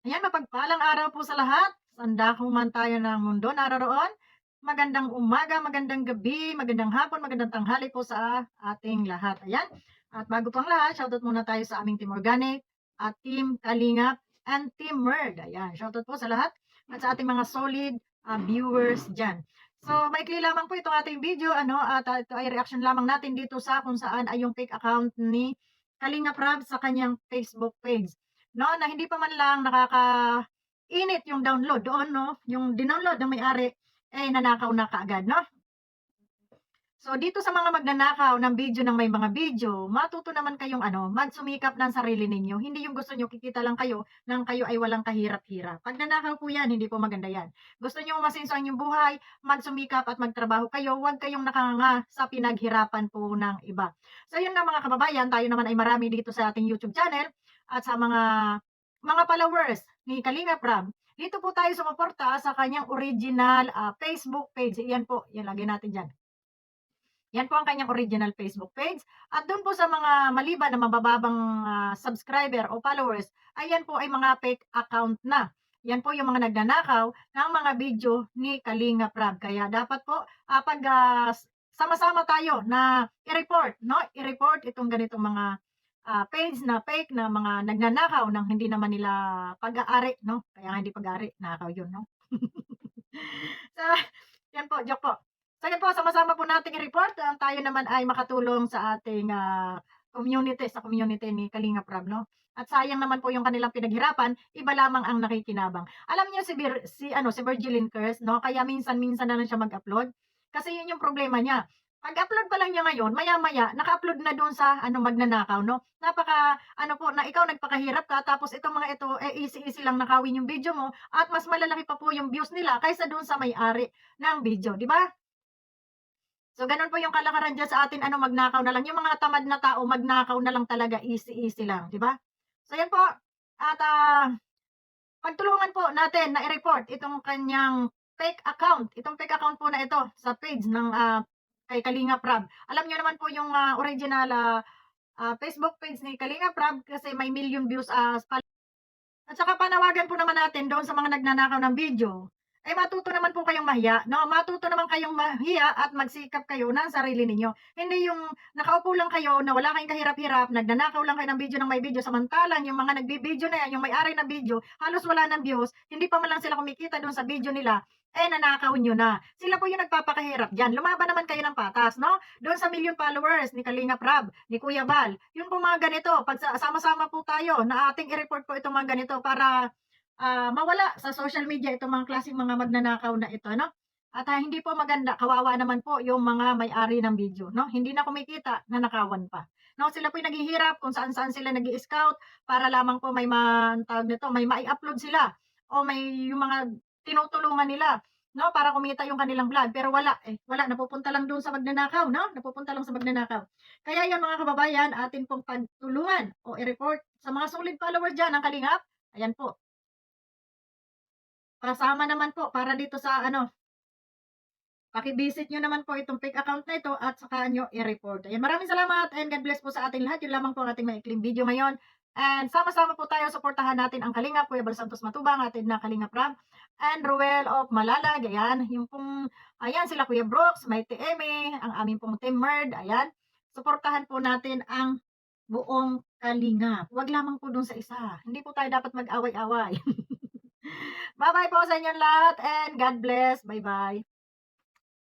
Ayan, mapagpalang araw po sa lahat. Saan kung man tayo ng mundo naroroon. Magandang umaga, magandang gabi, magandang hapon, magandang tanghali po sa ating lahat. Ayan. At bago pang lahat, shoutout muna tayo sa aming Team Organic at Team Kalingap and Team Merd. Ayan, shoutout po sa lahat at sa ating mga solid viewers dyan. So, maikli lamang po itong ating video, at ito ay reaction lamang natin dito sa kung saan ay yung fake account ni Kalingap Rab sa kanyang Facebook page. No, na hindi pa man lang nakakainit yung download doon 'no, yung dinownload ng may-ari, eh, nanakaw na kaagad 'no. So, dito sa mga magnanakaw ng video ng may mga video, matuto naman kayong magsumikap ng sarili ninyo. Hindi yung gusto niyo kikita lang kayo ng kayo ay walang kahirap-hirap. Pagnanakaw po 'yan, hindi po maganda 'yan. Gusto niyo masinso ang inyong buhay, magsumikap at magtrabaho kayo, huwag kayong nakanganga sa pinaghirapan po ng iba. So, yun nga mga kababayan, tayo naman ay marami dito sa ating YouTube channel at sa mga followers ni Kalinga Prab. Dito po tayo sumuporta sa kanyang original Facebook page. Iyan po, yan lagyan natin diyan. Yan po ang kanyang original Facebook page. At do'n po sa mga maliban na mabababang, subscriber o followers, ayan po ay mga fake account na. Yan po yung mga nagnanakaw ng mga video ni Kalinga Prab. Kaya dapat po, 'pag, sama-sama tayo na i-report 'no, i-report itong ganitong mga, page na fake na mga nagnanakaw ng hindi naman nila pag-aari 'no. Kaya nga hindi pag-aari, nakaw yun 'no. So, yan po, joke po. So yun po, sama-sama po nating i-report ang tayo naman ay makatulong sa ating, sa community ni Kalinga Prab 'no. At sayang naman po yung kanilang pinaghirapan, iba lamang ang nakikinabang. Alam niyo si Virgilin Curse 'no, kaya minsan-minsan na lang siya mag-upload, kasi yun yung problema niya. Pag-upload pa lang niya ngayon, maya-maya naka-upload na dun sa magnanakaw 'no. Napaka po na ikaw nagpakahirap ka tapos itong mga ito, eh, easy-easy lang nakawin yung video mo at mas malalaki pa po yung views nila kaysa dun sa may-ari ng video, 'di ba? So, gano'n po yung kalakaran diyan sa atin magnakaw na lang. Yung mga tamad na tao magnakaw na lang talaga, easy-easy lang, 'di ba? So, 'yan po at, pagtulungan po natin na i-report itong fake account po na ito sa page ng, kay Kalinga Prab. Alam niyo naman po yung, original, Facebook page ni Kalinga Prab kasi may million views, at saka panawagan po naman natin doon sa mga nagnanakaw ng video, ay matuto naman po kayong mahiya, 'no? Matuto naman kayong mahiya at magsikap kayo ng sarili ninyo. Hindi yung nakaupo lang kayo na wala kayong kahirap-hirap, nagnanakaw lang kayo ng video ng may video, samantalang yung mga nagbi-video na yan, yung may-ari ng video, halos wala ng views, hindi pa man lang sila kumikita doon sa video nila, eh nanakaw niyo na. Sila po yung nagpapakahirap diyan. Lumaban naman kayo ng patas, 'no? Doon sa million followers ni Kalinga Prab, ni Kuya Bal, yun po mga ganito, pag sama-sama po tayo na ating i-report po itong mga ganito para, mawala sa social media itong mga klaseng mga magnanakaw na ito, 'no? At, hindi po maganda, kawawa naman po yung mga may-ari ng video, 'no? Hindi na kumikita, nanakawan pa, 'no? Sila po'y naghihirap kung saan-saan sila nag-i-scout para lamang po anong tawag nito, may mai-upload sila o may yung mga tinutulungan nila, 'no, para kumita yung kanilang vlog. Pero wala, wala, napupunta lang dun sa magnanakaw, 'no? Napupunta lang sa magnanakaw. Kaya 'yan mga kababayan, atin pong pagtulungan o i-report sa mga solid followers diyan ng Kalingap, ayan po, pasama naman po para dito sa paki-visit niyo naman po itong fake account na ito at saka niyo i-report. Ayan, maraming salamat and God bless po sa ating lahat. Yun lamang po ang ating maikling video ngayon. And sama-sama po tayo, suportahan natin ang Kalingap, Kuya Bal Santos Matubang, atin na Kalingap Ram, and Ruel of Malalag, ayan, yung pong, ayan, sila Kuya Brooks, Mighty Eme, ang aming pong Team Merd, ayan. Suportahan po natin ang buong Kalingap. Huwag lamang po dun sa isa. Hindi po tayo dapat mag-away-away. Bye-bye po sa inyong lahat and God bless. Bye-bye.